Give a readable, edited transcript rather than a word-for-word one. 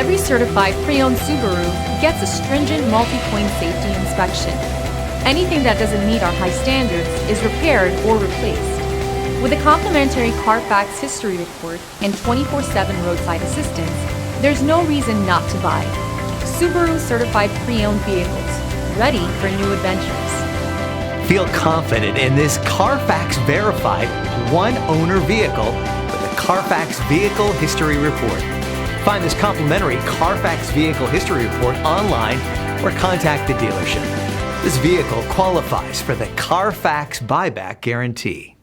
Every certified pre-owned Subaru gets a stringent multi-point safety inspection. Anything that doesn't meet our high standards is repaired or replaced. With a complimentary Carfax history report and 24/7 roadside assistance, there's no reason not to buy. Subaru certified pre-owned vehicles, ready for new adventures. Feel confident in this Carfax verified one-owner vehicle with the Carfax Vehicle History Report. Find this complimentary Carfax Vehicle History Report online or contact the dealership. This vehicle qualifies for the Carfax Buyback Guarantee.